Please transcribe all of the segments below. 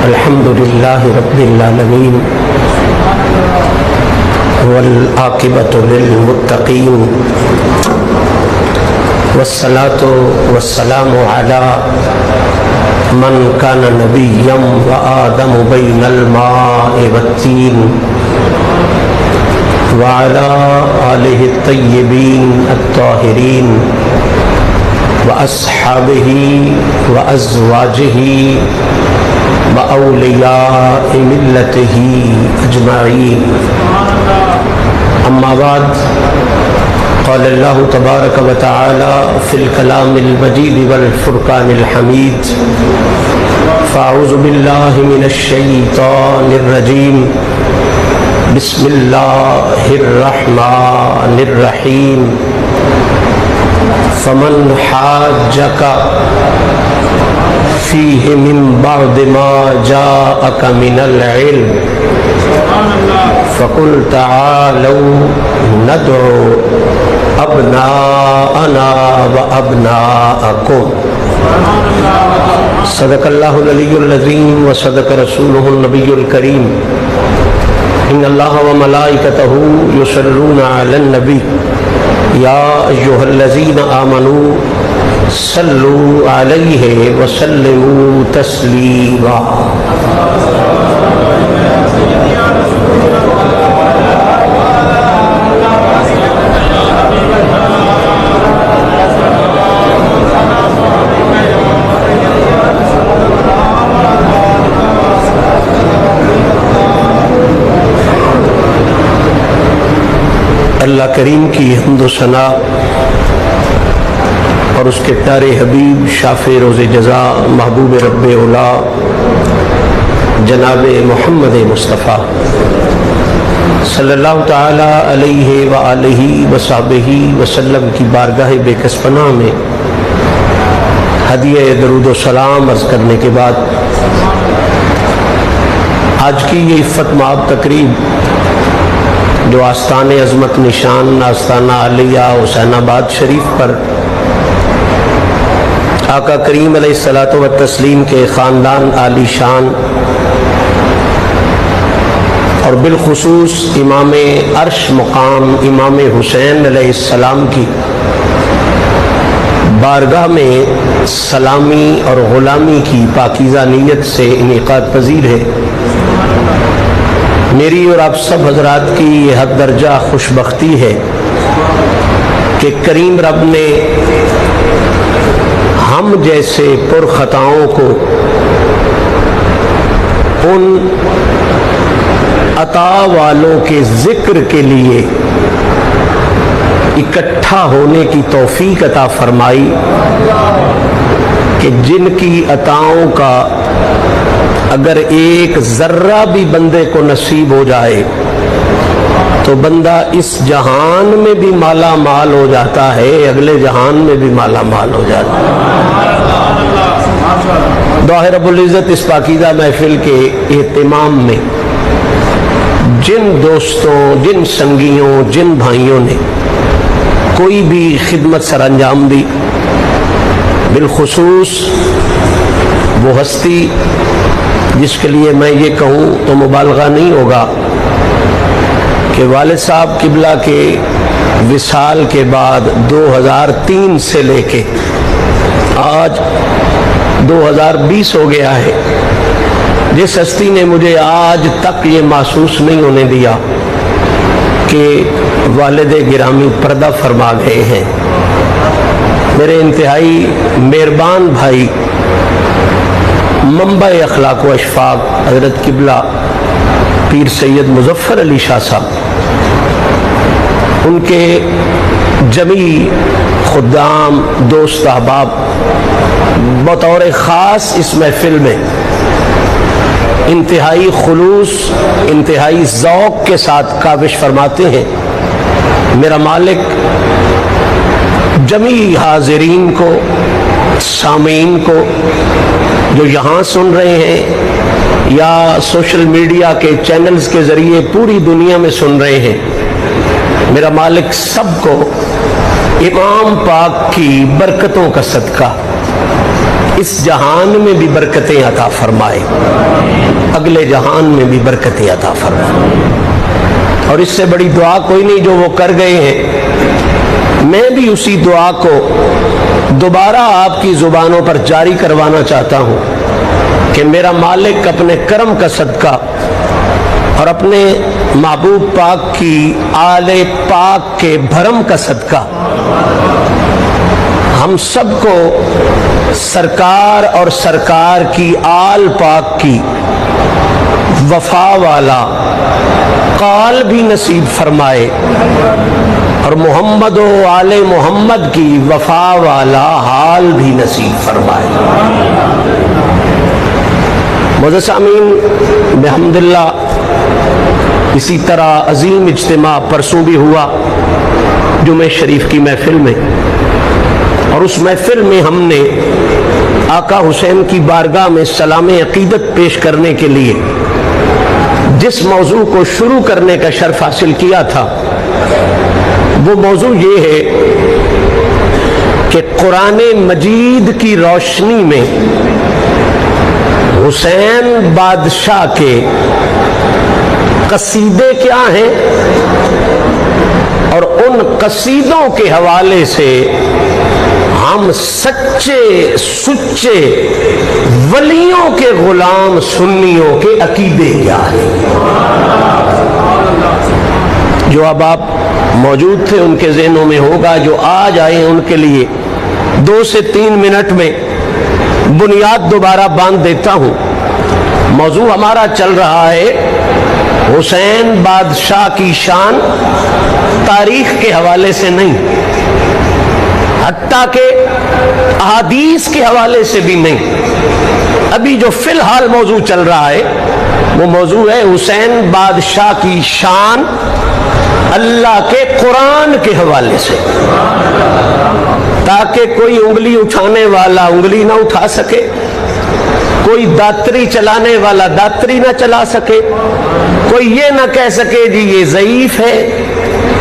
الحمد للہ رب العالمین والعاقبۃ للمتقین والصلاة والسلام علی من کان نبیا وآدم بین الماء والتین وعلی آلہ الطیبین الطاہرین واصحابہ وازواجہ وأولیاء ملته اجمعین اما بعد قال اللہ تبارک وتعالی فی الکلام المجید والفرقان الحمید فاعوذ باللہ من الشیطان الرجیم بسم اللہ الرحمن الرحیم فمن حاجک فیہ من بعد ما جاءک من العلم فقل تعالوا ندعو ابناءنا وابناءکم صدق اللہ العلی العظیم وصدق رسولہ النبی الکریم ان اللہ وملائکتہ یصلون علی النبی یا ایہا الذین آمنوا صلوا علیہ وسلموا تسلیما اللہ کریم کی حمد و ثنا اور اس کے پیارے حبیب شافع روز جزا محبوب رب اولا جناب محمد مصطفیٰ صلی اللہ تعالی علیہ وآلہ وصحبہ وسلم کی بارگاہ بے کس پناہ میں ہدیہ درود و سلام عرض کرنے کے بعد آج کی یہ عفت مآب تقریب جو آستان عظمت نشان آستانہ علیہ حسین آباد شریف پر آقا کریم علیہ الصلاۃ والتسلیم کے خاندان عالی شان اور بالخصوص امام عرش مقام امام حسین علیہ السلام کی بارگاہ میں سلامی اور غلامی کی پاکیزہ نیت سے انعقاد پذیر ہے۔ میری اور آپ سب حضرات کی یہ حد درجہ خوشبختی ہے کہ کریم رب نے ہم جیسے پرخطاؤں کو ان عطا والوں کے ذکر کے لیے اکٹھا ہونے کی توفیق عطا فرمائی کہ جن کی عطاؤں کا اگر ایک ذرہ بھی بندے کو نصیب ہو جائے تو بندہ اس جہان میں بھی مالا مال ہو جاتا ہے، اگلے جہان میں بھی مالا مال ہو جاتا ہے۔ دعا رب العزت اس پاکیزہ محفل کے اہتمام میں جن دوستوں، جن سنگیوں، جن بھائیوں نے کوئی بھی خدمت سر انجام دی، بالخصوص وہ ہستی جس کے لیے میں یہ کہوں تو مبالغہ نہیں ہوگا کہ والد صاحب قبلہ کے وصال کے بعد 2003 سے لے کے آج 2020 ہو گیا ہے، جس ہستی نے مجھے آج تک یہ محسوس نہیں ہونے دیا کہ والد گرامی پردہ فرما گئے ہیں، میرے انتہائی مہربان بھائی منبع اخلاق و اشفاق حضرت قبلہ پیر سید مظفر علی شاہ صاحب، ان کے جمیع خدام دوست احباب بطور خاص اس محفل میں انتہائی خلوص، انتہائی ذوق کے ساتھ کاوش فرماتے ہیں۔ میرا مالک جمیع حاضرین کو، سامعین کو جو یہاں سن رہے ہیں یا سوشل میڈیا کے چینلز کے ذریعے پوری دنیا میں سن رہے ہیں، میرا مالک سب کو امام پاک کی برکتوں کا صدقہ اس جہان میں بھی برکتیں عطا فرمائے، اگلے جہان میں بھی برکتیں عطا فرمائے۔ اور اس سے بڑی دعا کوئی نہیں جو وہ کر گئے ہیں، میں بھی اسی دعا کو دوبارہ آپ کی زبانوں پر جاری کروانا چاہتا ہوں کہ میرا مالک اپنے کرم کا صدقہ اور اپنے محبوب پاک کی آل پاک کے بھرم کا صدقہ ہم سب کو سرکار اور سرکار کی آل پاک کی وفا والا قال بھی نصیب فرمائے اور محمد و آل محمد کی وفا والا حال بھی نصیب فرمائے۔ معزز سامعین، بحمداللہ اسی طرح عظیم اجتماع پرسوں بھی ہوا جمعہ شریف کی محفل میں، اور اس محفل میں ہم نے آقا حسین کی بارگاہ میں سلام عقیدت پیش کرنے کے لیے جس موضوع کو شروع کرنے کا شرف حاصل کیا تھا وہ موضوع یہ ہے کہ قرآن مجید کی روشنی میں حسین بادشاہ کے قصیدے کیا ہیں اور ان قصیدوں کے حوالے سے ہم سچے سچے ولیوں کے غلام سنیوں کے عقیدے کیا ہیں۔ جو اب آپ موجود تھے ان کے ذہنوں میں ہوگا، جو آج آئے ان کے لیے 2 سے 3 منٹ میں بنیاد دوبارہ باندھ دیتا ہوں۔ موضوع ہمارا چل رہا ہے حسین بادشاہ کی شان تاریخ کے حوالے سے نہیں، حتیٰ کہ احادیث کے حوالے سے بھی نہیں۔ ابھی جو فی الحال موضوع چل رہا ہے وہ موضوع ہے حسین بادشاہ کی شان اللہ کے قرآن کے حوالے سے، تاکہ کوئی انگلی اٹھانے والا انگلی نہ اٹھا سکے، کوئی داتری چلانے والا داتری نہ چلا سکے، کوئی یہ نہ کہہ سکے جی یہ ضعیف ہے،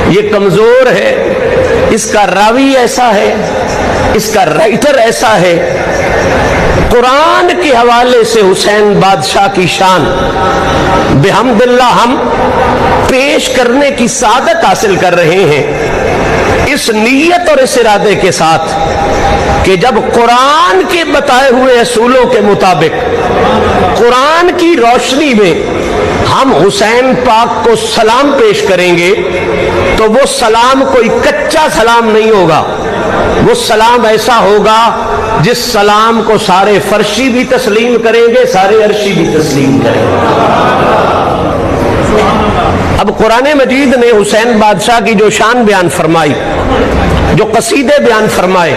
یہ کمزور ہے، اس کا راوی ایسا ہے، اس کا رائٹر ایسا ہے۔ قرآن کے حوالے سے حسین بادشاہ کی شان بحمداللہ ہم پیش کرنے کی سعادت حاصل کر رہے ہیں، اس نیت اور اس ارادے کے ساتھ کہ جب قرآن کے بتائے ہوئے اصولوں کے مطابق قرآن کی روشنی میں ہم حسین پاک کو سلام پیش کریں گے تو وہ سلام کوئی کچا سلام نہیں ہوگا، وہ سلام ایسا ہوگا جس سلام کو سارے فرشی بھی تسلیم کریں گے، سارے عرشی بھی تسلیم کریں گے۔ اب قرآن مجید نے حسین بادشاہ کی جو شان بیان فرمائی، جو قصیدے بیان فرمائے،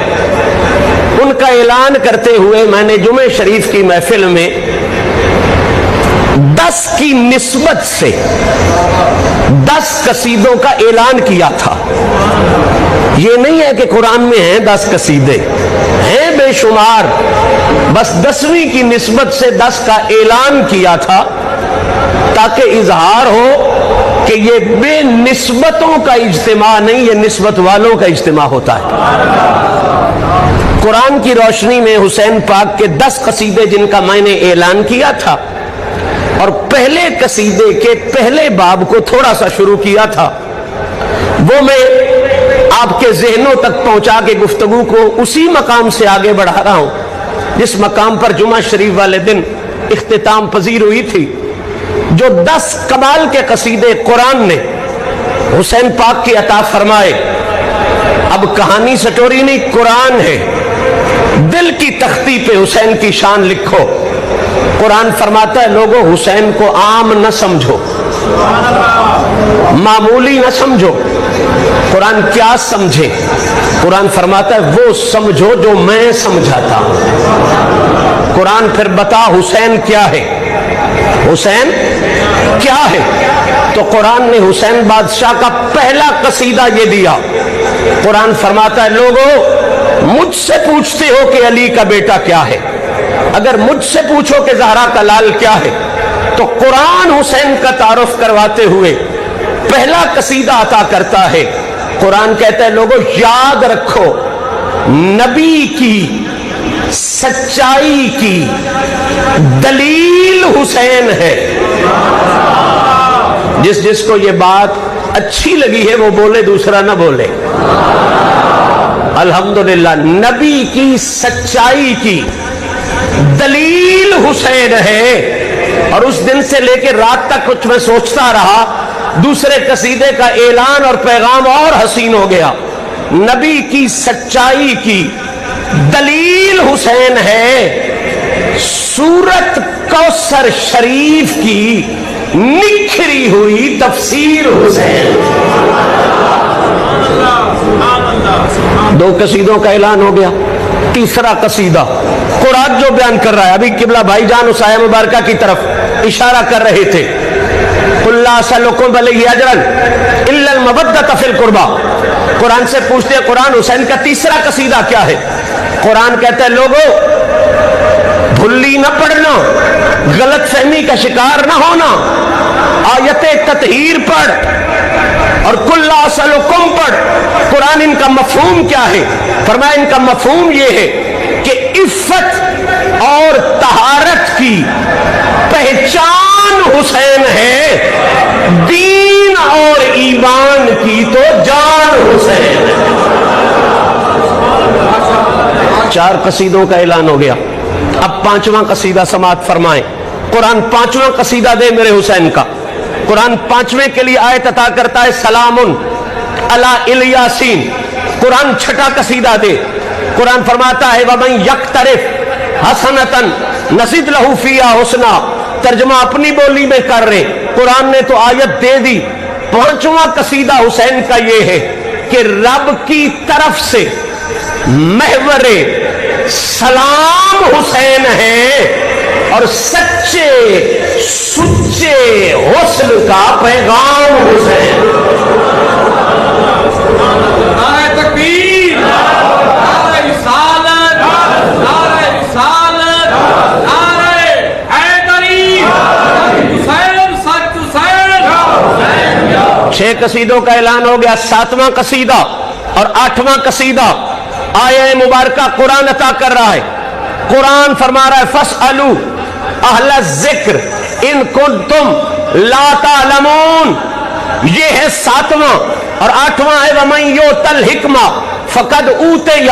ان کا اعلان کرتے ہوئے میں نے جمعہ شریف کی محفل میں 10 کی نسبت سے 10 قصیدوں کا اعلان کیا تھا۔ یہ نہیں ہے کہ قرآن میں ہیں 10 قصیدے، ہیں بے شمار، بس 10ویں کی نسبت سے 10 کا اعلان کیا تھا تاکہ اظہار ہو کہ یہ بے نسبتوں کا اجتماع نہیں، یہ نسبت والوں کا اجتماع ہوتا ہے۔ قرآن کی روشنی میں حسین پاک کے 10 قصیدے جن کا میں نے اعلان کیا تھا، اور پہلے قصیدے کے پہلے باب کو تھوڑا سا شروع کیا تھا، وہ میں آپ کے ذہنوں تک پہنچا کے گفتگو کو اسی مقام سے آگے بڑھا رہا ہوں جس مقام پر جمعہ شریف والے دن اختتام پذیر ہوئی تھی۔ جو 10 کمال کے قصیدے قرآن نے حسین پاک کی عطا فرمائے، اب کہانی سٹوری نہیں، قرآن ہے، دل کی تختی پہ حسین کی شان لکھو۔ قرآن فرماتا ہے لوگوں حسین کو عام نہ سمجھو، معمولی نہ سمجھو۔ قرآن کیا سمجھے؟ قرآن فرماتا ہے وہ سمجھو جو میں سمجھاتا ہوں۔ قرآن پھر بتا حسین کیا ہے، حسین کیا ہے؟ تو قرآن نے حسین بادشاہ کا پہلا قصیدہ یہ دیا۔ قرآن فرماتا ہے لوگوں مجھ سے پوچھتے ہو کہ علی کا بیٹا کیا ہے، اگر مجھ سے پوچھو کہ زہرا کا لال کیا ہے، تو قرآن حسین کا تعارف کرواتے ہوئے پہلا قصیدہ عطا کرتا ہے۔ قرآن کہتا ہے لوگوں یاد رکھو نبی کی سچائی کی دلیل حسین ہے. جس جس کو یہ بات اچھی لگی ہے وہ بولے, دوسرا نہ بولے. الحمدللہ نبی کی سچائی کی دلیل حسین ہے. اور اس دن سے لے کے رات تک کچھ میں سوچتا رہا, دوسرے قصیدے کا اعلان اور پیغام اور حسین ہو گیا. نبی کی سچائی کی دلیل حسین ہے, سورت کوثر شریف کی نکھری ہوئی تفسیر حسین. دو قصیدوں کا اعلان ہو گیا. تیسرا قصیدہ قرآن جو بیان کر رہا ہے. ابھی قبلہ بھائی جان اس آیہ مبارکہ کی طرف اشارہ کر رہے تھے. قُلْ لَا أَسْأَلُكُمْ عَلَيْهِ أَجْرًا إِلَّا الْمَوَدَّةَ فِي الْقُرْبَى. قرآن سے پوچھتے ہیں قرآن حسین کا تیسرا قصیدہ کیا ہے؟ قرآن کہتا ہے لوگوں بھلی نہ پڑھنا, غلط فہمی کا شکار نہ ہونا, آیت تطہیر پڑھ اور قُلْ لَا أَسْأَلُكُمْ پڑھ. قرآن ان کا مفہوم کیا ہے؟ فرمایا ان کا مفہوم یہ ہے کہ عفت اور طہارت کی پہچان حسین ہے, دین اور ایمان کی تو جان حسین ہے. 4 قصیدوں کا اعلان ہو گیا. اب 5واں قصیدہ سماعت فرمائیں. قرآن 5واں قصیدہ دے میرے حسین کا. قرآن 5ویں کے لیے آیت عطا کرتا ہے سلام علی الیاسین. قرآن 6 قصیدہ دے. قرآن فرماتا ہے وَمَنْ يَقْتَرِفْ حَسَنَةً نَزِدْ لَهُ فِيهَا حُسْنًا. ترجمہ اپنی بولی میں کر رہے. قرآن نے تو آیت دے دی. 5واں قصیدہ حسین کا یہ ہے کہ رب کی طرف سے محور سلام حسین ہے اور سچے سچے حسن کا پیغام حسین. نعرہ تکبیر, نعرہ رسالت, نعرہ رسالت, نعرہ حیدری, حسین سچ حسین. 6 قصیدوں کا اعلان ہو گیا. 7واں قصیدہ اور 8واں قصیدہ آیہ مبارکہ قرآن عطا کر رہا ہے. قرآن فرما رہا ہے فَاسْأَلُوا أَهْلَ الذِّكْرِ إِن كُنتُمْ لَا تَعْلَمُونَ. یہ ہے 7واں. اور 8واں ہے وَمَن يُؤْتَ الْحِكْمَةَ فَقَدْ أُوتِیَ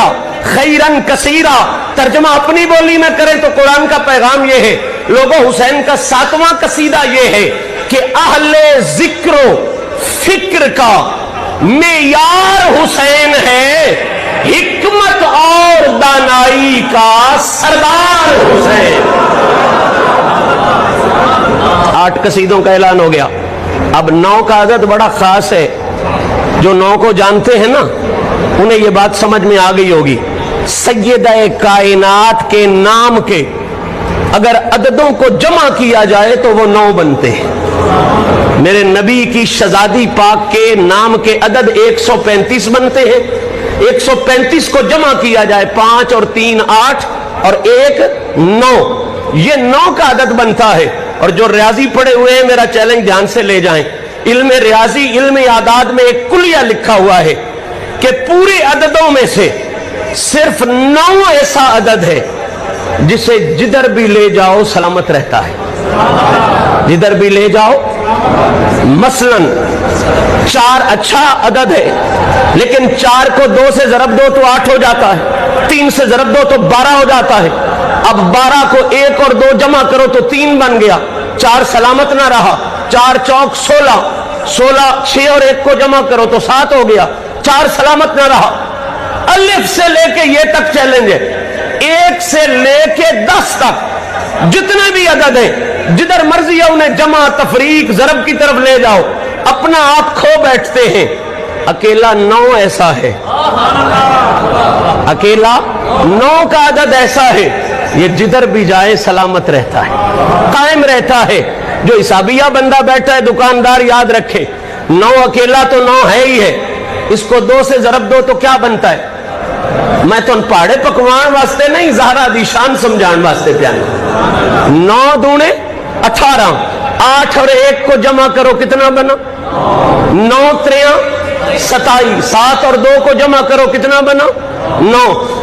خَيْرًا كَثِیرًا. ترجمہ اپنی بولی میں کریں تو قرآن کا پیغام یہ ہے لوگوں حسین کا 7واں قصیدہ یہ ہے کہ اہل ذکر و فکر کا معیار حسین ہے, حکمت اور دانائی کا سردار حسین. 8 قصیدوں کا اعلان ہو گیا. اب 9 کا عدد بڑا خاص ہے. جو 9 کو جانتے ہیں نا انہیں یہ بات سمجھ میں آ گئی ہوگی. سیدہ کائنات کے نام کے اگر عددوں کو جمع کیا جائے تو وہ 9 بنتے ہیں. میرے نبی کی شہزادی پاک کے نام کے عدد 135 بنتے ہیں. 135 کو جمع کیا جائے 5 اور 3 8 اور 1 9, یہ 9 کا عدد بنتا ہے. اور جو ریاضی پڑھے ہوئے ہیں میرا چیلنج دھیان سے لے جائیں. علم ریاضی علم اعداد میں ایک کلیہ لکھا ہوا ہے کہ پورے عددوں میں سے صرف 9 ایسا عدد ہے جسے جدھر بھی لے جاؤ سلامت رہتا ہے. جدھر بھی لے جاؤ. مثلا 4 اچھا عدد ہے لیکن 4 کو 2 سے ضرب دو تو 8 ہو جاتا ہے, 3 سے ضرب دو تو 12 ہو جاتا ہے. اب 12 کو 1 اور 2 جمع کرو تو 3 بن گیا, 4 سلامت نہ رہا. 4 چوک 16, 16 6 اور 1 کو جمع کرو تو 7 ہو گیا, 4 سلامت نہ رہا. الف سے لے کے یہ تک چیلنج ہے, 1 سے لے کے 10 تک جتنے بھی عدد ہیں جدھر مرضی ہے انہیں جمع تفریق ضرب کی طرف لے جاؤ, اپنا آپ کھو بیٹھتے ہیں. اکیلا 9 ایسا ہے, اکیلا 9 کا عدد ایسا ہے یہ جدھر بھی جائے سلامت رہتا ہے, قائم رہتا ہے. جو حسابیہ بندہ بیٹھا ہے دکاندار یاد رکھے 9 اکیلا تو 9 ہے ہی ہے, اس کو 2 سے ضرب دو تو کیا بنتا ہے. میں تو پہاڑے پکوان واسطے نہیں زہرا دی شان سمجھان واسطے پیانا. 9 دونے 18, 8 اور 1 کو جمع کرو کتنا بنا 9 تریاں 27, 7 اور 2 کو جمع کرو کتنا بنا 9,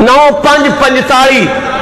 9 5 45,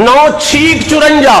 9 6 54,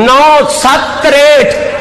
9 7 63,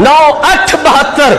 9 8 72,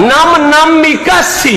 9 9 81,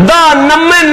90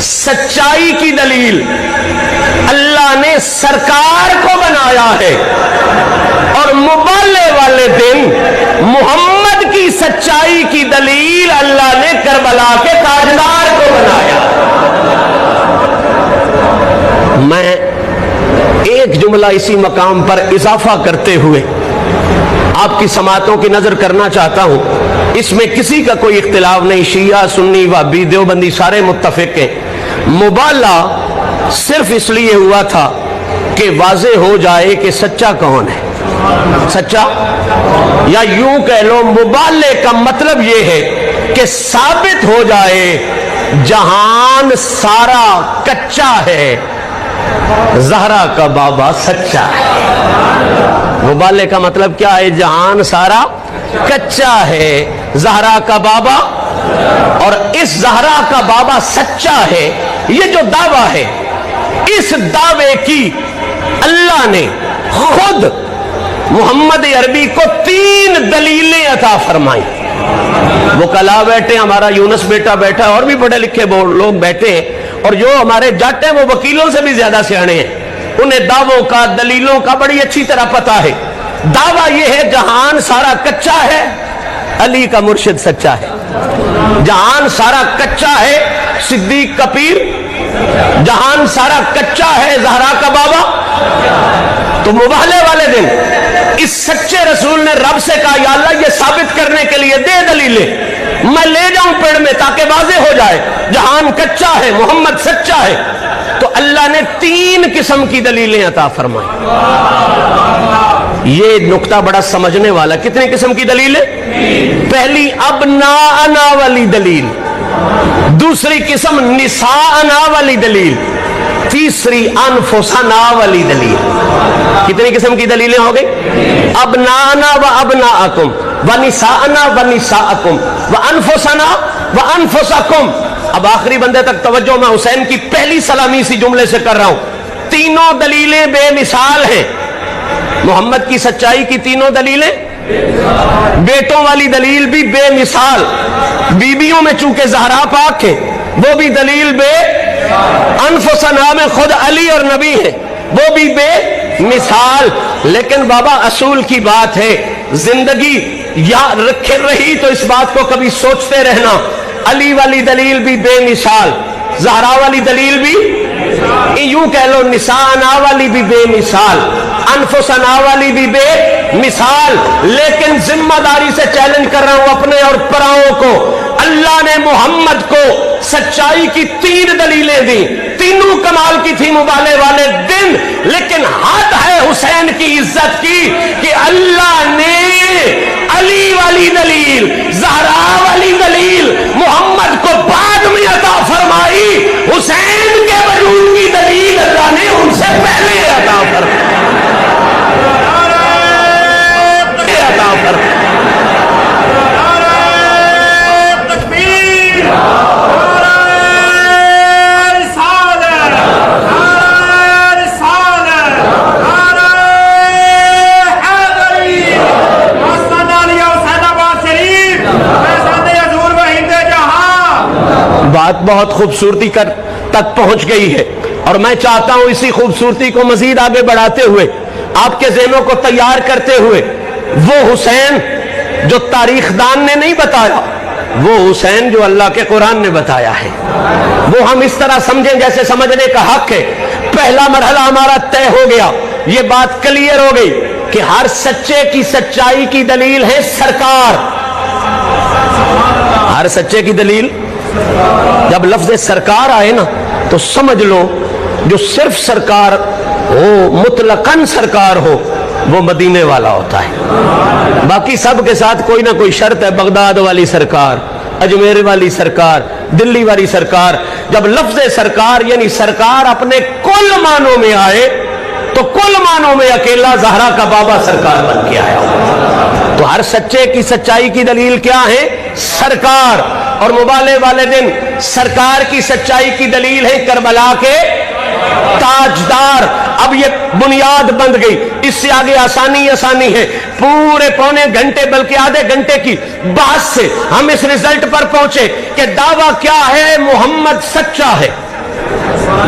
سچائی کی دلیل اللہ نے سرکار کو بنایا ہے، اور مبالے والے دن محمد کی سچائی کی دلیل اللہ نے کربلا کے تاجدار کو بنایا۔ میں ایک جملہ اسی مقام پر اضافہ کرتے ہوئے آپ کی سماعتوں کی نظر کرنا چاہتا ہوں۔ اس میں کسی کا کوئی اختلاف نہیں، شیعہ، سنی، وہابی، دیوبندی سارے متفق ہیں۔ مبالغہ صرف اس لیے ہوا تھا کہ واضح ہو جائے کہ سچا کون ہے، سچا، یا یوں کہہ لو مبالغے کا مطلب یہ ہے کہ ثابت ہو جائے جہان سارا کچا ہے، زہرا کا بابا سچا ہے۔ مبالغے کا مطلب کیا ہے؟ جہان سارا کچا ہے، زہرا کا بابا، اور اس زہرا کا بابا سچا ہے۔ یہ جو دعویٰ ہے، اس دعوے کی اللہ نے خود محمد عربی کو 3 دلیلیں عطا فرمائی۔ وہ کلا بیٹھے، ہمارا یونس بیٹا بیٹھا، اور بھی پڑھے لکھے لوگ بیٹھے ہیں، اور جو ہمارے جٹ ہیں وہ وکیلوں سے بھی زیادہ سیانے ہیں، انہیں دعووں کا، دلیلوں کا بڑی اچھی طرح پتا ہے۔ دعویٰ یہ ہے جہان سارا کچا ہے، علی کا مرشد سچا ہے۔ جہان سارا کچا ہے، صدیق کا پیر۔ جہان سارا کچا ہے، زہرا کا بابا۔ تو مبالغے والے دن اس سچے رسول نے رب سے کہا، یا اللہ یہ ثابت کرنے کے لیے دے دلیلیں، میں لے جاؤں پیڑ میں تاکہ واضح ہو جائے جہان کچا ہے، محمد سچا ہے۔ تو اللہ نے 3 قسم کی دلیلیں عطا فرمائی۔ یہ نقطہ بڑا سمجھنے والا۔ کتنے قسم کی دلیلیں؟ پہلی ابناءنا والی دلیل، دوسری قسم نساءنا والی دلیل، تیسری انفسنا والی دلیل۔ کتنی قسم کی دلیلیں ہو گئی؟ ابناءنا و ابناءکم و نساءنا و نساءکم و انفسنا و انفسکم۔ اب آخری بندے تک توجہ، میں حسین کی پہلی سلامی اسی جملے سے کر رہا ہوں۔ تینوں دلیلیں بے مثال ہیں۔ محمد کی سچائی کی تینوں دلیلیں، بیٹوں والی دلیل بھی بے مثال، بیویوں میں چونکہ زہرا پاک ہے وہ بھی دلیل بے، انفسنا میں خود علی اور نبی ہے وہ بھی بے مثال۔ لیکن بابا اصول کی بات ہے، زندگی یاد رکھے رہی تو اس بات کو کبھی سوچتے رہنا، علی والی دلیل بھی بے مثال، زہرا والی دلیل بھی، یوں کہہ لو نساءنا والی بھی بے مثال، انفسنا والی بھی بے مثال۔ لیکن ذمہ داری سے چیلنج کر رہا ہوں اپنے اور پراؤں کو، اللہ نے محمد کو سچائی کی 3 دلیلیں دی، تینوں کمال کی تھی مبالغے والے دن، لیکن حد ہے حسین کی عزت کی کہ اللہ نے علی والی دلیل، زہرا والی دلیل محمد کو بعد میں عطا فرمائی، حسین کے وجود کی دلیل اللہ نے ان سے پہلے عطا فرمائی۔ بات بہت خوبصورتی تک پہنچ گئی ہے، اور میں چاہتا ہوں اسی خوبصورتی کو مزید آگے بڑھاتے ہوئے، آپ کے ذہنوں کو تیار کرتے ہوئے، وہ حسین جو تاریخ دان نے نہیں بتایا، وہ حسین جو اللہ کے قرآن نے بتایا ہے، وہ ہم اس طرح سمجھیں جیسے سمجھنے کا حق ہے۔ پہلا مرحلہ ہمارا طے ہو گیا، یہ بات کلیئر ہو گئی کہ ہر سچے کی سچائی کی دلیل ہے سرکار۔ ہر سچے کی دلیل، جب لفظ سرکار آئے نا تو سمجھ لو جو صرف سرکار ہو، مطلقاً سرکار ہو، وہ مدینے والا ہوتا ہے۔ باقی سب کے ساتھ کوئی نہ کوئی شرط ہے، بغداد والی سرکار، اجمیر والی سرکار، دلی والی سرکار۔ جب لفظ سرکار یعنی سرکار اپنے کل معنوں میں آئے تو کل معنوں میں اکیلا زہرا کا بابا سرکار بن کے آیا۔ تو ہر سچے کی سچائی کی دلیل کیا ہے؟ سرکار۔ اور مبالغے والے دن سرکار کی سچائی کی دلیل ہے کربلا کے تاجدار۔ اب یہ بنیاد بند گئی، اس سے آگے آسانی ہے۔ پورے پونے گھنٹے بلکہ آدھے گھنٹے کی بحث سے ہم اس رزلٹ پر پہنچے کہ دعویٰ کیا ہے؟ محمد سچا ہے۔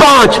5।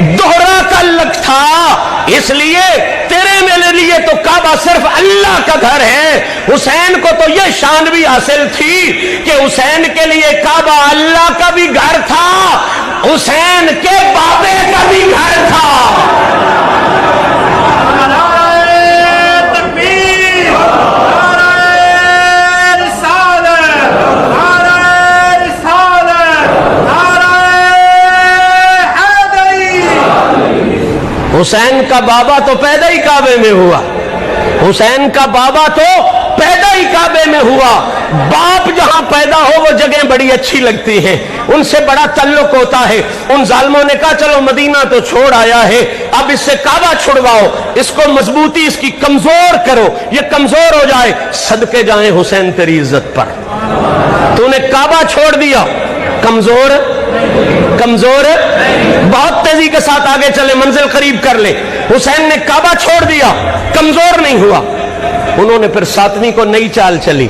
دوہرا تعلق تھا، اس لیے تیرے میرے لیے تو کعبہ صرف اللہ کا گھر ہے۔ حسین کو تو یہ شان بھی حاصل تھی کہ حسین کے لیے کعبہ اللہ کا بھی گھر تھا، حسین کے بابے کا بھی گھر تھا۔ حسین کا بابا تو پیدا ہی کعبے میں ہوا، حسین کا بابا تو پیدا ہی کعبے میں ہوا۔ باپ جہاں پیدا ہو وہ جگہیں بڑی اچھی لگتی ہیں، ان سے بڑا تعلق ہوتا ہے۔ ان ظالموں نے کہا چلو مدینہ تو چھوڑ آیا ہے، اب اس سے کعبہ چھڑواؤ، اس کو مضبوطی اس کی کمزور کرو، یہ کمزور ہو جائے۔ صدقے جائیں حسین تیری عزت پر، تو نے کعبہ چھوڑ دیا، کمزور بہت تیزی کے ساتھ آگے چلے، منزل قریب کر لے۔ حسین نے کعبہ چھوڑ دیا، کمزور نہیں ہوا۔ انہوں نے پھر ساتویں کو نئی چال چلی،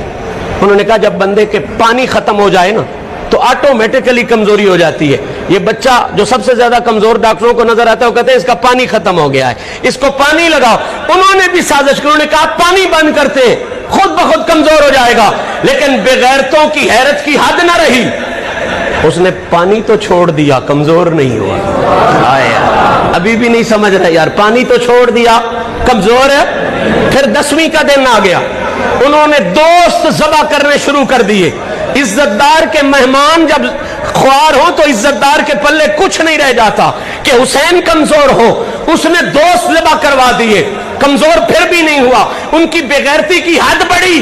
انہوں نے کہا جب بندے کے پانی ختم ہو جائے نا تو آٹومیٹکلی کمزوری ہو جاتی ہے۔ یہ بچہ جو سب سے زیادہ کمزور ڈاکٹروں کو نظر آتا ہے وہ کہتے ہیں اس کا پانی ختم ہو گیا ہے، اس کو پانی لگاؤ۔ انہوں نے بھی سازش کی، انہوں نے کہا پانی بند کرتے ہیں، خود بخود کمزور ہو جائے گا۔ لیکن بغیرتوں کی حیرت کی حد نہ رہی، اس نے پانی تو چھوڑ دیا، کمزور نہیں ہوا۔ ابھی بھی نہیں سمجھ رہے یار، پانی تو چھوڑ دیا، کمزور ہے۔ پھر 10ویں کا دن آ گیا، انہوں نے دوست ذبح کرنے شروع کر دیے۔ عزت دار کے مہمان جب خوار ہو تو عزت دار کے پلے کچھ نہیں رہ جاتا کہ حسین کمزور ہو، اس نے دوست ذبح کروا دیے، کمزور پھر بھی نہیں ہوا، ان کی بغیرتی کی حد بڑھی،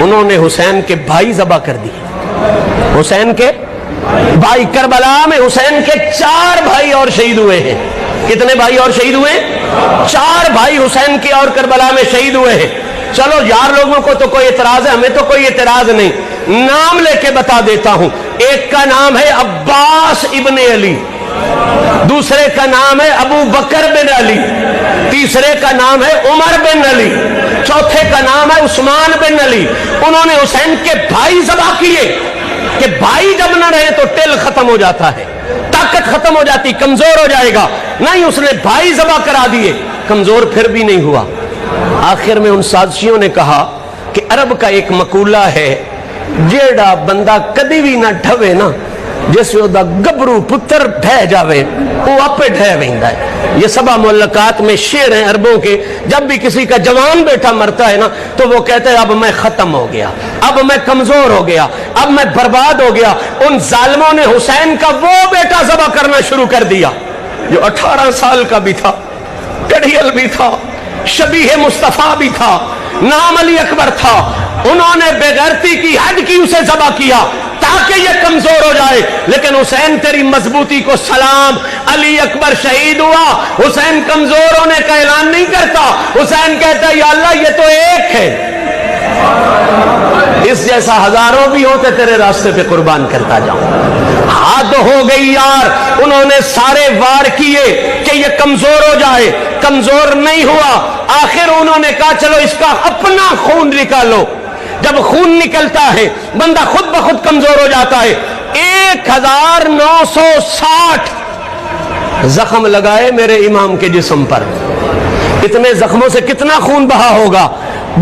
انہوں نے حسین کے بھائی ذبح کر دیے۔ حسین کے بھائی، کربلا میں حسین کے 4 بھائی اور شہید ہوئے ہیں۔ کتنے بھائی اور شہید ہوئے؟ 4 بھائی حسین کے اور کربلا میں شہید ہوئے ہیں۔ چلو یار لوگوں کو تو کوئی اعتراض ہے، ہمیں تو کوئی اعتراض نہیں، نام لے کے بتا دیتا ہوں۔ ایک کا نام ہے عباس ابن علی، دوسرے کا نام ہے ابو بکر بن علی، تیسرے کا نام ہے عمر بن علی، چوتھے کا نام ہے عثمان بن علی۔ انہوں نے حسین کے بھائی ذبح کیے کہ بھائی جب نہ رہے تو ٹل ختم ہو جاتا ہے، طاقت ختم ہو جاتی، کمزور ہو جائے گا۔ نہیں، اس نے بھائی ذبح کرا دیے، کمزور پھر بھی نہیں ہوا۔ آخر میں ان سازشیوں نے کہا کہ عرب کا ایک مقولہ ہے، جیڑا بندہ کدی بھی نہ ڈھوے نا، جس دا گبرو پتر ڈھہ جاوے وہ اپے ڈھہ ویندا ہے۔ یہ سبا معلقات میں شعر ہیں عربوں کے، جب بھی کسی کا جوان بیٹا مرتا ہے نا تو وہ کہتے ہیں اب میں ختم ہو گیا، اب میں کمزور ہو گیا، اب میں برباد ہو گیا۔ ان ظالموں نے حسین کا وہ بیٹا ذبح کرنا شروع کر دیا جو 18 سال کا بھی تھا، کڑیل بھی تھا، شبیہ مصطفیٰ بھی تھا، نام علی اکبر تھا۔ انہوں نے بغیرتی کی حد کی اسے ذبح کیا تاکہ یہ کمزور ہو جائے۔ لیکن حسین تیری مضبوطی کو سلام، علی اکبر شہید ہوا، حسین کمزور ہونے کا اعلان نہیں کرتا، حسین کہتا ہے یا اللہ یہ تو ایک ہے، اس جیسا ہزاروں بھی ہوتے تیرے راستے پہ قربان کرتا جاؤں۔ حد ہو گئی یار، انہوں نے سارے وار کیے کہ یہ کمزور ہو جائے، کمزور نہیں ہوا۔ آخر انہوں نے کہا چلو اس کا اپنا خون نکالو۔ جب خون نکلتا ہے بندہ خود بخود کمزور ہو جاتا ہے۔ 1960 زخم لگائے میرے امام کے جسم پر، اتنے زخموں سے کتنا خون بہا ہوگا۔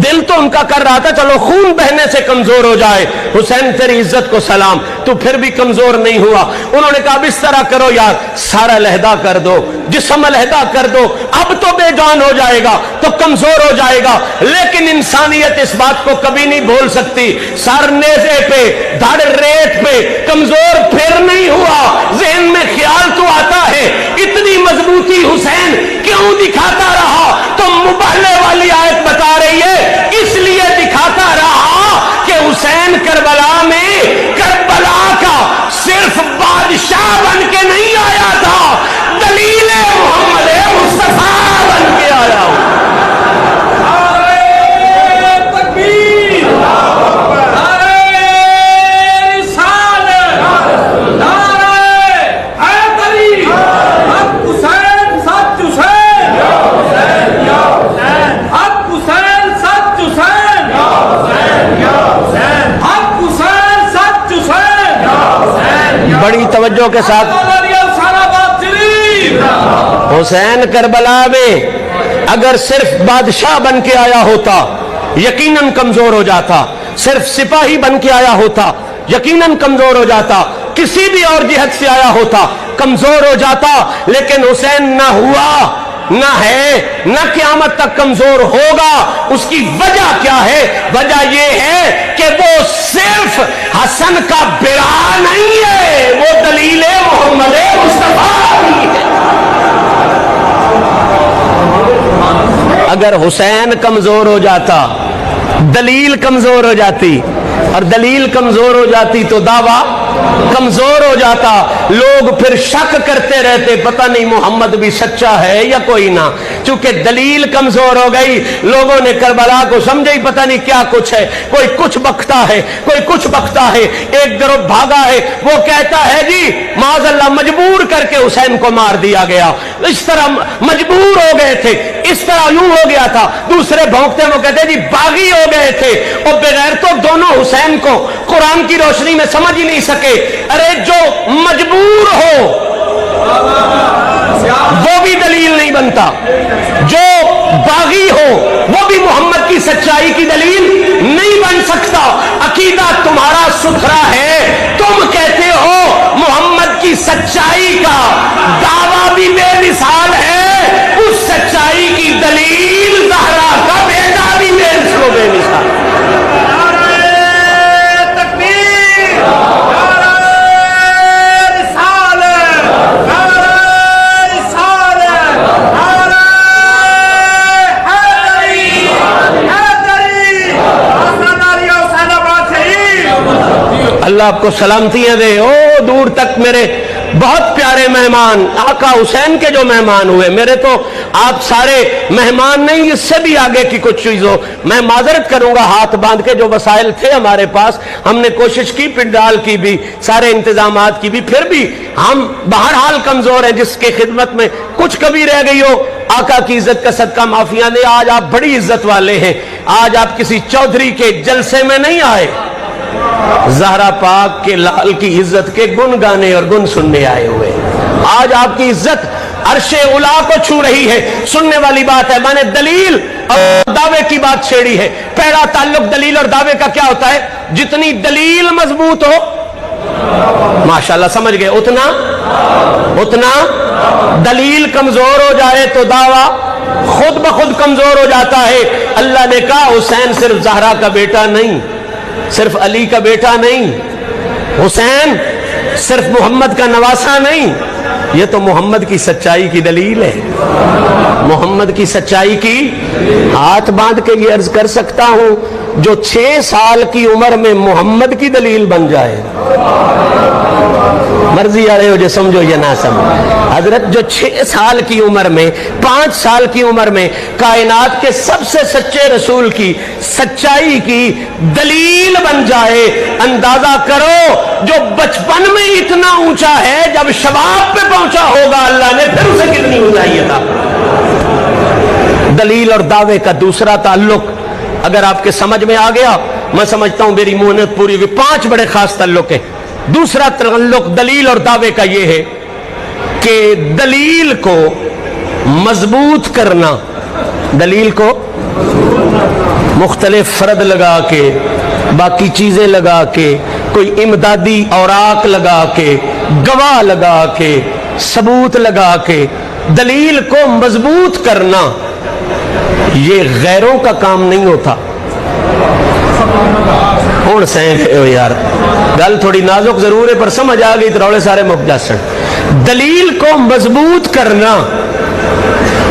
دل تو ان کا کر رہا تھا چلو خون بہنے سے کمزور ہو جائے۔ حسین تیری عزت کو سلام، تو پھر بھی کمزور نہیں ہوا۔ انہوں نے کہا اب اس طرح کرو یار، سارا علیحدہ کر دو، جسم علیحدہ کر دو، اب تو بے جان ہو جائے گا تو کمزور ہو جائے گا۔ لیکن انسانیت اس بات کو کبھی نہیں بھول سکتی، سر نیزے پہ، دھڑ ریت پہ، کمزور پھر نہیں ہوا۔ ذہن میں خیال تو آتا ہے اتنی مضبوطی حسین کیوں دکھاتا رہا؟ تو مباہلے والی آیت بتا رہی ہے اس لیے دکھاتا رہا کہ حسین کربلا میں کربلا کا صرف بادشاہ بن کے نہیں آیا تھا، دلیل محمد مصطفیٰ بن کے آیا ہوں۔ بڑی توجہ کے ساتھ حسین کربلا میں اگر صرف بادشاہ بن کے آیا ہوتا یقیناً کمزور ہو جاتا، صرف سپاہی بن کے آیا ہوتا یقیناً کمزور ہو جاتا، کسی بھی اور جہت سے آیا ہوتا کمزور ہو جاتا، لیکن حسین نہ ہوا، نہ ہے، نہ قیامت تک کمزور ہوگا۔ اس کی وجہ کیا ہے؟ وجہ یہ ہے کہ وہ صرف حسن کا برا نہیں ہے، وہ دلیل محمد مصطفیٰ بھی ہے۔ اگر حسین کمزور ہو جاتا، دلیل کمزور ہو جاتی، اور دلیل کمزور ہو جاتی تو دعویٰ کمزور ہو جاتا، لوگ پھر شک کرتے رہتے پتہ نہیں محمد بھی سچا ہے یا کوئی نہ۔ چونکہ دلیل کمزور ہو گئی، لوگوں نے کربلا کو سمجھا ہی پتہ نہیں کیا کچھ ہے، کوئی کچھ بکتا ہے، کوئی کچھ بکتا ہے۔ ایک گروہ بھاگا ہے، وہ کہتا ہے جی معاذ اللہ مجبور کر کے حسین کو مار دیا گیا، اس طرح مجبور ہو گئے تھے، اس طرح یوں ہو گیا تھا۔ دوسرے بھونکتے وہ کہتے جی باغی ہو گئے تھے، اور بغیر تو دونوں حسین کو قرآن کی روشنی میں سمجھ ہی نہیں سکے۔ ارے جو مجبور ہو وہ بھی دلیل نہیں بنتا، جو باغی ہو وہ بھی محمد کی سچائی کی دلیل نہیں بن سکتا۔ عقیدہ تمہارا ستھرا ہے، تم کہتے ہو محمد کی سچائی کا، دعویٰ بھی بے مثال ہے، اس سچائی کی دلیل زہرا کا بیٹا بھی بے مثال۔ اللہ آپ کو سلامتیاں دے۔ او دور تک میرے بہت پیارے مہمان، آقا حسین کے جو مہمان ہوئے، میرے تو آپ سارے مہمان نہیں، اس سے بھی آگے کی کچھ چیز ہو، میں معذرت کروں گا ہاتھ باندھ کے۔ جو وسائل تھے ہمارے پاس ہم نے کوشش کی، پنڈال کی بھی، سارے انتظامات کی بھی، پھر بھی ہم بہرحال کمزور ہیں۔ جس کے خدمت میں کچھ کبھی رہ گئی ہو، آقا کی عزت کا صدقہ معافیاں دے۔ آج آپ بڑی عزت والے ہیں، آج آپ کسی چودھری کے جلسے میں نہیں آئے، زہرا پاک کے لال کی عزت کے گن گانے اور گن سننے آئے ہوئے۔ آج آپ کی عزت عرش اولا کو چھو رہی ہے۔ سننے والی بات ہے، میں نے دلیل اور دعوے کی بات چھیڑی ہے۔ پہلا تعلق دلیل اور دعوے کا کیا ہوتا ہے؟ جتنی دلیل مضبوط ہو، ماشاءاللہ سمجھ گئے، اتنا دلیل کمزور ہو جائے تو دعویٰ خود بخود کمزور ہو جاتا ہے۔ اللہ نے کہا حسین صرف زہرا کا بیٹا نہیں، صرف علی کا بیٹا نہیں، حسین صرف محمد کا نواسا نہیں، یہ تو محمد کی سچائی کی دلیل ہے۔ محمد کی سچائی کی ہاتھ باندھ کے یہ عرض کر سکتا ہوں، جو 6 سال کی عمر میں محمد کی دلیل بن جائے، مرضی آ رہے ہو جو سمجھو یا نہ سمجھو، حضرت جو 6 سال کی عمر میں، 5 سال کی عمر میں کائنات کے سب سے سچے رسول کی سچائی کی دلیل بن جائے، اندازہ کرو جو بچپن میں اتنا اونچا ہے، جب شباب پہ پہنچا ہوگا اللہ نے پھر اسے کتنی اونچائی عطا۔ دلیل اور دعوے کا دوسرا تعلق اگر آپ کے سمجھ میں آ گیا، میں سمجھتا ہوں میری محنت پوری ہوئی۔ 5 بڑے خاص تعلق ہیں۔ دوسرا تعلق دلیل اور دعوے کا یہ ہے کہ دلیل کو مضبوط کرنا، دلیل کو مختلف فرد لگا کے، باقی چیزیں لگا کے، کوئی امدادی اوراق لگا کے، گواہ لگا کے، ثبوت لگا کے دلیل کو مضبوط کرنا، یہ غیروں کا کام نہیں ہوتا۔ ہون سین ہو یار، گل تھوڑی نازک ضرور ہے پر سمجھ آ گئی، تروڑے سارے مک جاسن۔ دلیل کو مضبوط کرنا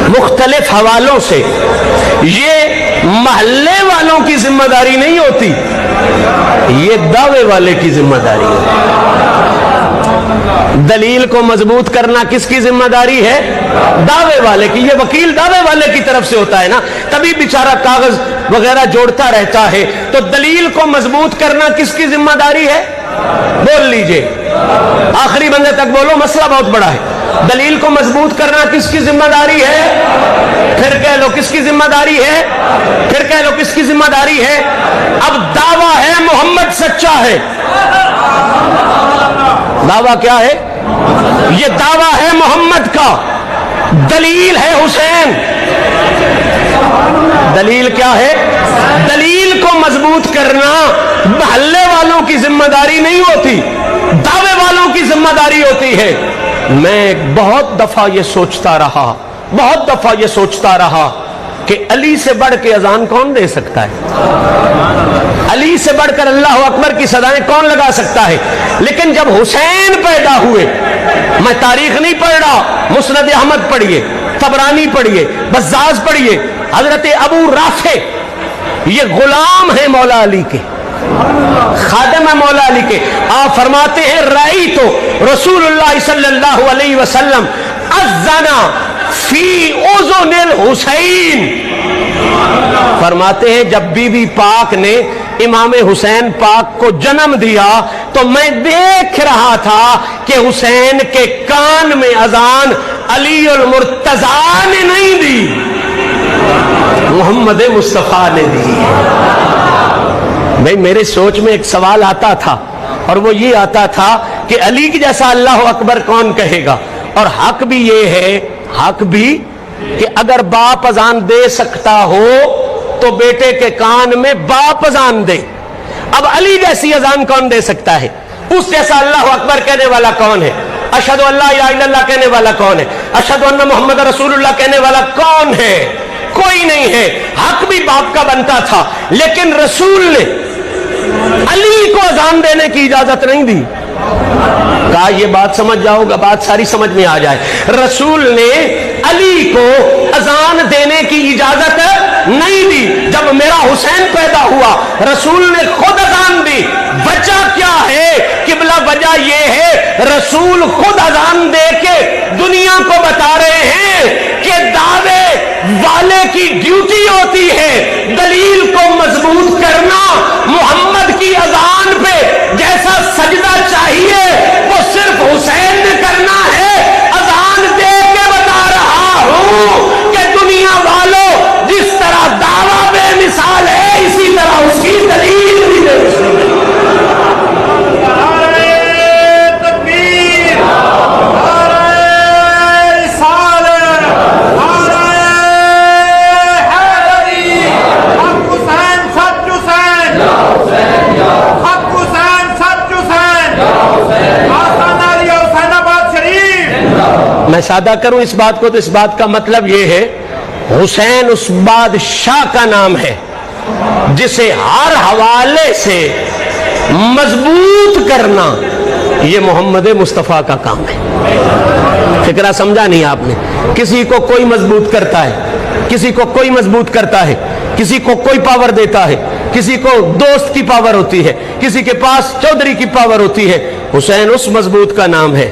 مختلف حوالوں سے، یہ محلے والوں کی ذمہ داری نہیں ہوتی، یہ دعوے والے کی ذمہ داری ہے۔ دلیل کو مضبوط کرنا کس کی ذمہ داری ہے؟ دعوے والے کی۔ یہ وکیل دعوے والے کی طرف سے ہوتا ہے نا، تبھی بیچارہ کاغذ وغیرہ جوڑتا رہتا ہے۔ تو دلیل کو مضبوط کرنا کس کی ذمہ داری ہے؟ بول لیجئے، آخری بندے تک بولو، مسئلہ بہت بڑا ہے۔ دلیل کو مضبوط کرنا کس کی ذمہ داری ہے؟ پھر کہہ لو کس کی ذمہ داری ہے؟ پھر کہہ لو کس کی ذمہ داری ہے؟ اب دعویٰ ہے محمد سچا ہے، دعویٰ کیا ہے؟ یہ دعویٰ ہے محمد کا، دلیل ہے حسین۔ دلیل کیا ہے؟ دلیل کو مضبوط کرنا محلے والوں کی ذمہ داری نہیں ہوتی، دعوے والوں کی ذمہ داری ہوتی ہے۔ میں بہت دفعہ یہ سوچتا رہا کہ علی سے بڑھ کے اذان کون دے سکتا ہے؟ علی سے بڑھ کر اللہ اکبر کی صدائیں کون لگا سکتا ہے؟ لیکن جب حسین پیدا ہوئے، میں تاریخ نہیں پڑھ رہا، مسند احمد پڑھیے، طبرانی پڑھیے، بزاز پڑھیے، حضرت ابو رافع یہ غلام ہیں مولا علی کے، خادم ہے مولا علی کے۔ آپ فرماتے ہیں رأیت رسول اللہ صلی اللہ علیہ وسلم اذن فی اذن الحسین، فرماتے ہیں جب بی بی پاک نے امام حسین پاک کو جنم دیا تو میں دیکھ رہا تھا کہ حسین کے کان میں اذان علی المرتضیٰ نے نہیں دی، محمد مصطفیٰ نے دی۔ بھئی میرے سوچ میں ایک سوال آتا تھا، اور وہ یہ آتا تھا کہ علی کی جیسا اللہ اکبر کون کہے گا؟ اور حق بھی یہ ہے، حق بھی کہ اگر باپ اذان دے سکتا ہو تو بیٹے کے کان میں باپ اذان دے۔ اب علی جیسی اذان کون دے سکتا ہے؟ اس جیسا اللہ اکبر کہنے والا کون ہے؟ اشہد ان لا الہ الا اللہ کہنے والا کون ہے؟ اشہد ان محمد رسول اللہ کہنے والا کون ہے؟ کوئی نہیں ہے۔ حق بھی باپ کا بنتا تھا، لیکن رسول نے علی کو اذان دینے کی اجازت نہیں دی۔ کہا یہ بات سمجھ جاؤ گا، بات ساری سمجھ میں آ جائے۔ رسول نے علی کو اذان دینے کی اجازت نہیں دی۔ جب میرا حسین پیدا ہوا رسول نے خود اذان دی۔ وجہ کیا ہے؟ قبلہ وجہ یہ ہے رسول خود اذان دے کے دنیا کو بتا رہے ہیں کہ دعوے والے کی ڈیوٹی ہوتی ہے دلیل کو مضبوط کرنا۔ محمد کی اذان پہ جیسا سجدہ چاہیے وہ صرف حسین نے کرنا ہے۔ اذان دے کے بتا رہا ہوں کہ دنیا والوں جس طرح دعویٰ بے مثال ہے اسی طرح اس کی دلیل بھی بے مثال ہے۔ میں سادہ کروں اس بات کو تو اس بات کا مطلب یہ ہے حسین اس بادشاہ کا نام ہے جسے ہر حوالے سے مضبوط کرنا یہ محمد مصطفیٰ کا کام ہے۔ فکرہ سمجھا نہیں آپ نے؟ کسی کو کوئی مضبوط کرتا ہے، کسی کو کوئی مضبوط کرتا ہے، کسی کو کوئی پاور دیتا ہے، کسی کو دوست کی پاور ہوتی ہے، کسی کے پاس چودھری کی پاور ہوتی ہے۔ حسین اس مضبوط کا نام ہے۔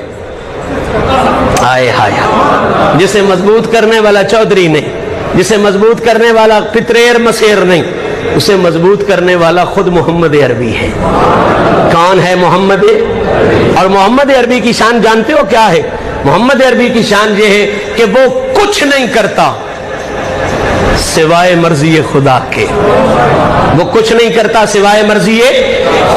آئے ہائے، جسے مضبوط کرنے والا چودھری نہیں، جسے مضبوط کرنے والا پتریر مسیر نہیں، اسے مضبوط کرنے والا خود محمد عربی ہے۔ کون ہے محمد؟ اور محمد عربی کی شان جانتے ہو کیا ہے؟ محمد عربی کی شان یہ ہے کہ وہ کچھ نہیں کرتا سوائے مرضی خدا کے، وہ کچھ نہیں کرتا سوائے مرضی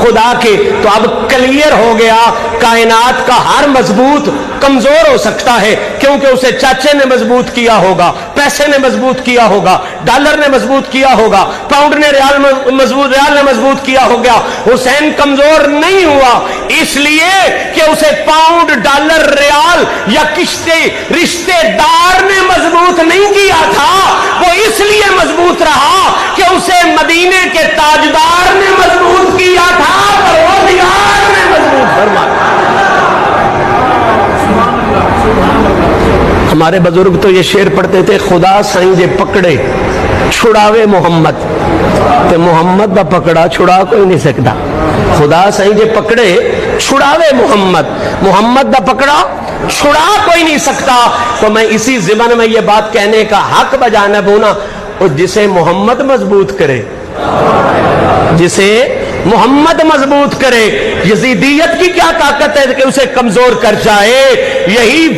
خدا کے۔ تو اب کلیئر ہو گیا کائنات کا ہر مضبوط کمزور ہو سکتا ہے کیونکہ اسے چاچے نے مضبوط کیا ہوگا، پیسے نے مضبوط کیا ہوگا، ڈالر نے مضبوط کیا ہوگا، پاؤنڈ نے ریال نے مضبوط کیا ہوگا۔ حسین کمزور نہیں ہوا اس لیے کہ اسے پاؤنڈ، ڈالر، ریال یا رشتے دار نے مضبوط نہیں کیا تھا، وہ اس لیے مضبوط رہا کہ اسے مدینے کے تاجدار نے مضبوط کیا تھا، پروردگار نے مضبوط فرمایا۔ ہمارے بزرگ تو یہ شعر پڑھتے تھے، خدا سائیں جے پکڑے چھڑاوے محمد، تو محمد دا پکڑا چھڑا کوئی نہیں سکتا۔ خدا سائیں جے پکڑے چھڑاوے محمد، محمد دا پکڑا چھڑا کوئی نہیں سکتا۔ تو میں اسی ضمن میں یہ بات کہنے کا حق بجانب ہوں نا، اور جسے محمد مضبوط کرے، جسے محمد مضبوط کرے، یزیدیت کی کیا طاقت ہے کہ اسے کمزور کر جائے؟ یہی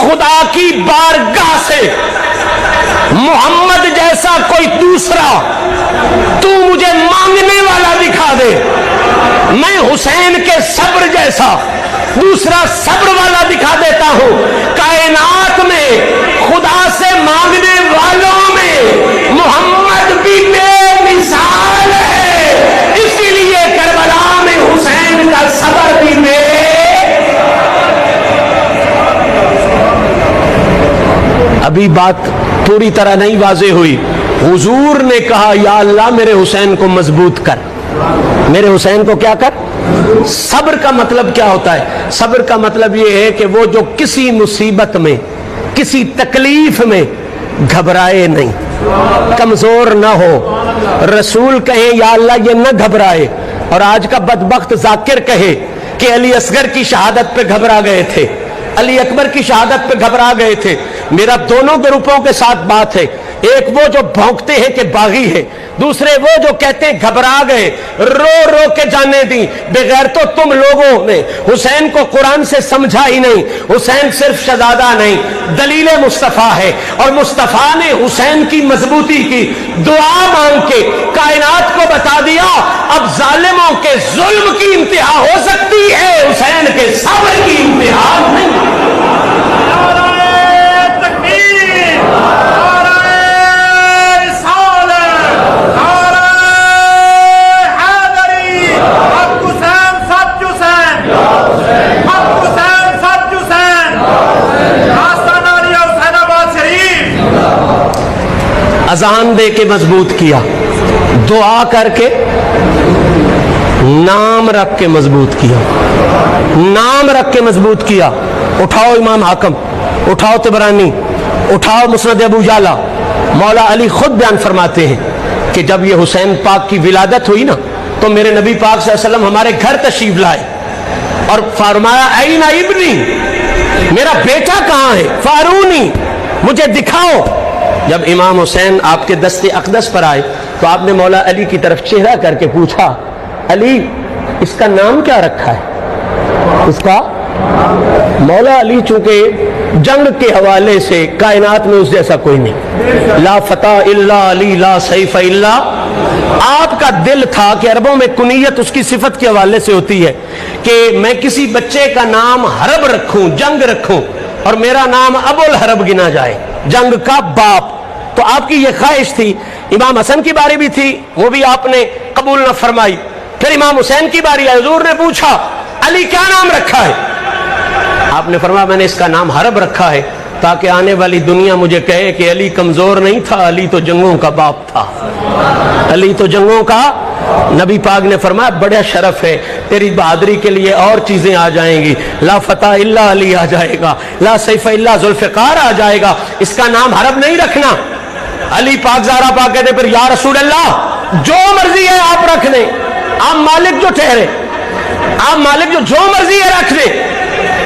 خدا کی بارگاہ سے محمد جیسا کوئی دوسرا تو مجھے مانگنے والا دکھا دے، میں حسین کے صبر جیسا دوسرا صبر والا دکھا دیتا ہوں۔ کائنات میں خدا سے مانگنے والوں میں محمد بھی بے مثال ہے، اسی لیے کربلا میں حسین کا صبر بھی بے۔ ابھی بات پوری طرح نہیں واضح ہوئی۔ حضور نے کہا یا اللہ میرے حسین کو مضبوط کر، میرے حسین کو کیا کر؟ صبر کا مطلب کیا ہوتا ہے؟ صبر کا مطلب یہ ہے کہ وہ جو کسی مصیبت میں، کسی تکلیف میں گھبرائے نہیں، کمزور نہ ہو۔ رسول کہیں یا اللہ یہ نہ گھبرائے، اور آج کا بدبخت ذاکر کہے کہ علی اصغر کی شہادت پہ گھبرا گئے تھے، علی اکبر کی شہادت پہ گھبرا گئے تھے۔ میرا دونوں گروپوں کے ساتھ بات ہے، ایک وہ جو بھونکتے ہیں کہ باغی ہے، دوسرے وہ جو کہتے ہیں گھبرا گئے، رو رو کے جانے دی۔ بغیر تو تم لوگوں نے حسین کو قرآن سے سمجھا ہی نہیں۔ حسین صرف شہزادہ نہیں، دلیل مصطفیٰ ہے، اور مصطفیٰ نے حسین کی مضبوطی کی دعا مانگ کے کائنات کو بتا دیا اب ظالموں کے ظلم کی انتہا ہو سکتی ہے، حسین کے صبر کی انتہا نہیں۔ اذان دے کے مضبوط کیا، دعا کر کے، نام رکھ کے مضبوط کیا، نام رکھ کے مضبوط کیا۔ اٹھاؤ امام حاکم، اٹھاؤ طبرانی، اٹھاؤ مسند ابو یعلا۔ مولا علی خود بیان فرماتے ہیں کہ جب یہ حسین پاک کی ولادت ہوئی نا تو میرے نبی پاک صلی اللہ علیہ وسلم ہمارے گھر تشریف لائے اور فرمایا این ابنی، میرا بیٹا کہاں ہے؟ فارونی، مجھے دکھاؤ۔ جب امام حسین آپ کے دست اقدس پر آئے تو آپ نے مولا علی کی طرف چہرہ کر کے پوچھا علی اس کا نام کیا رکھا ہے؟ اس کا مولا علی چونکہ جنگ کے حوالے سے کائنات میں اس جیسا کوئی نہیں، لا فتح الا علی لا سیف الا، آپ کا دل تھا کہ عربوں میں کنیت اس کی صفت کے حوالے سے ہوتی ہے کہ میں کسی بچے کا نام حرب رکھوں، جنگ رکھوں، اور میرا نام ابو الحرب گنا جائے، جنگ کا باپ۔ تو آپ کی یہ خواہش تھی۔ امام حسن کی باری بھی تھی، وہ بھی آپ نے قبول نہ فرمائی۔ پھر امام حسین کی باری آئی، حضور نے پوچھا علی کیا نام رکھا ہے؟ آپ نے فرمایا میں نے اس کا نام حرب رکھا ہے تاکہ آنے والی دنیا مجھے کہے کہ علی کمزور نہیں تھا، علی تو جنگوں کا باپ تھا، علی تو جنگوں کا۔ نبی پاک نے فرمایا بڑا شرف ہے، تیری بہادری کے لیے اور چیزیں آ جائیں گی، لا فتح الا علی آ جائے گا، لا سیف الا ذوالفقار آ جائے گا، اس کا نام حرب نہیں رکھنا۔ علی پاک زہرا پاک کہتے پھر یا رسول اللہ جو مرضی ہے آپ رکھ دیں، آپ مالک جو ٹھہرے، آپ مالک جو مرضی ہے رکھ دیں۔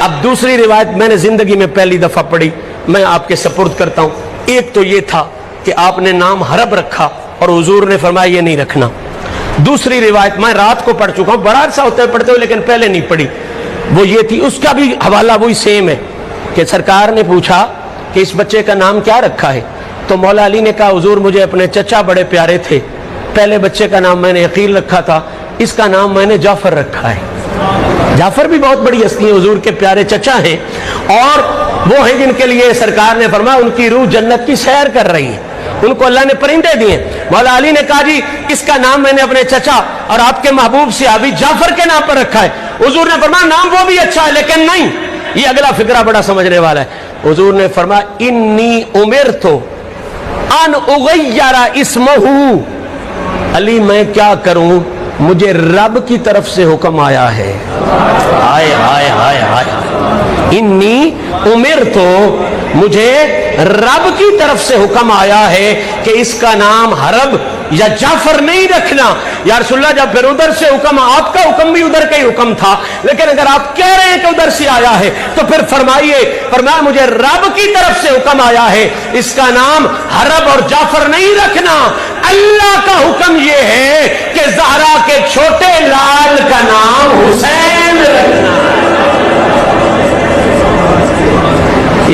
اب دوسری روایت میں نے زندگی میں پہلی دفعہ پڑھی، میں آپ کے سپرد کرتا ہوں۔ ایک تو یہ تھا کہ آپ نے نام حرب رکھا اور حضور نے فرمایا یہ نہیں رکھنا۔ دوسری روایت میں رات کو پڑھ چکا ہوں، بڑا عرصہ ہوتا ہے پڑھتے ہوئے لیکن پہلے نہیں پڑھی، وہ یہ تھی، اس کا بھی حوالہ وہی سیم ہے کہ سرکار نے پوچھا کہ اس بچے کا نام کیا رکھا ہے؟ تو مولا علی نے کہا حضور مجھے اپنے چچا بڑے پیارے تھے، پہلے بچے کا نام میں نے عقیل رکھا تھا، اس کا نام میں نے جعفر رکھا ہے۔ جعفر بھی بہت بڑی ہستی ہیں، حضور کے پیارے چچا ہیں، اور وہ ہیں جن کے لیے سرکار نے فرمایا ان کی روح جنت کی سیر کر رہی ہے، ان کو اللہ نے پرندے دیے۔ مولا علی نے کہا جی اس کا نام میں نے اپنے چچا اور آپ کے محبوب صحابی جعفر کے نام پر رکھا ہے۔ حضور نے فرمایا نام وہ بھی اچھا ہے لیکن نہیں، یہ اگلا فقرہ بڑا سمجھنے والا ہے۔ حضور نے فرمایا انی امرت ان اغیر اسمہ، علی میں کیا کروں، مجھے رب کی طرف سے حکم آیا ہے۔ ہائے ہائے ہائے ہائے، انی امرت، مجھے رب کی طرف سے حکم آیا ہے کہ اس کا نام حرب یا جعفر نہیں رکھنا۔ یا رسول اللہ جب پھر ادھر سے حکم، آپ کا حکم بھی ادھر کا ہی حکم تھا، لیکن اگر آپ کہہ رہے ہیں کہ ادھر سے آیا ہے تو پھر فرمائیے، فرمایا مجھے رب کی طرف سے حکم آیا ہے اس کا نام حرب اور جعفر نہیں رکھنا، اللہ کا حکم یہ ہے کہ زہرا کے چھوٹے لال کا نام حسین رکھنا۔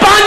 5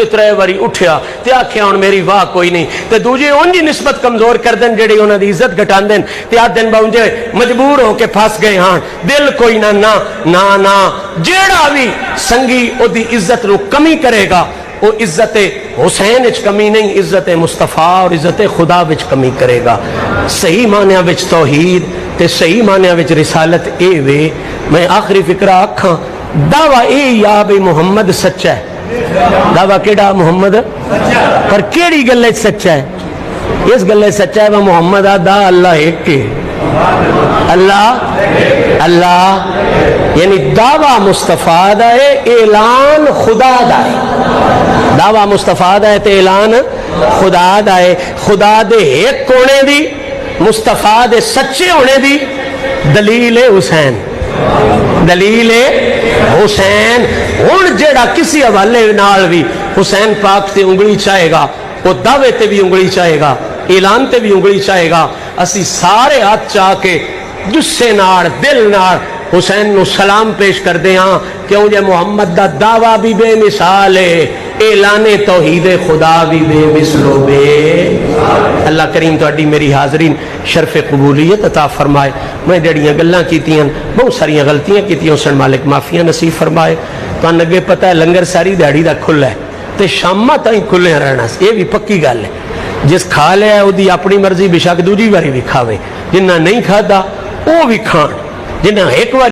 تے 3 واری اٹھیا تے آکھیا ہن میری واہ کوئی نہیں تے دوجے اون جی نسبت کمزور کر دین جڑی انہاں دی عزت گھٹان دین تے آ دن باونجے مجبور ہو کے پھس گئے ہاں دل کوئی نہ نا جیڑا بھی سنگی او دی عزت نو کمی کرے گا وہ عزت حسین وچ کمی نہیں عزت مصطفیٰ اور عزت خدا وچ کمی کرے گا صحیح معنی وچ توحید تے صحیح معنی وچ رسالت اے وے میں آخری فکرہ آکھاں دعویٰ اے یا بھئی محمد سچا ہے دعویٰ کیڑا محمد پر کیڑی گلے سچا ہے اس گلے سچا ہے وہ محمد آدھا اللہ ایک کے اللہ یعنی دعویٰ مصطفیٰ دا ہے اعلان خدا دا ہے دعویٰ مصطفیٰ دا ہے تے اعلان خدا دا ہے خدا دے ایک ہونے دی مصطفیٰ دے سچے ہونے دی دلیل حسین دلیل حسین ہن جیڑا کسی حوالے نال بھی حسین پاک تے انگلی چاہے گا وہ دعوے تے بھی انگلی چاہے گا اعلان تے بھی انگلی چاہے گا اسی سارے ہاتھ چاہ کے جسے نار دل نار حسین نو سلام پیش کر دے ہاں کیوں جے محمد دا دعویٰ بھی بے مثال ہے اعلان توحید خدا بھی بے مثلو بے اللہ کریم تو اڈی میری حاضرین شرف قبولیت عطا فرمائے میں جڑیاں گلاں کیتیاں بہت ساریاں غلطیاں کیتیاں حسین مالک معافیاں نصیب فرمائے تو انگے پتہ ہے لنگر ساری دیہڑی دا کھلا ہے تے شامہ تائیں کھلے رہنا یہ بھی پکی گل ہے جس کھا لیا ہے وہ اپنی مرضی بے شک دوجی باری بھی کھاوے جنہ نہیں کھادا وہ بھی کھان جنہ ایک بار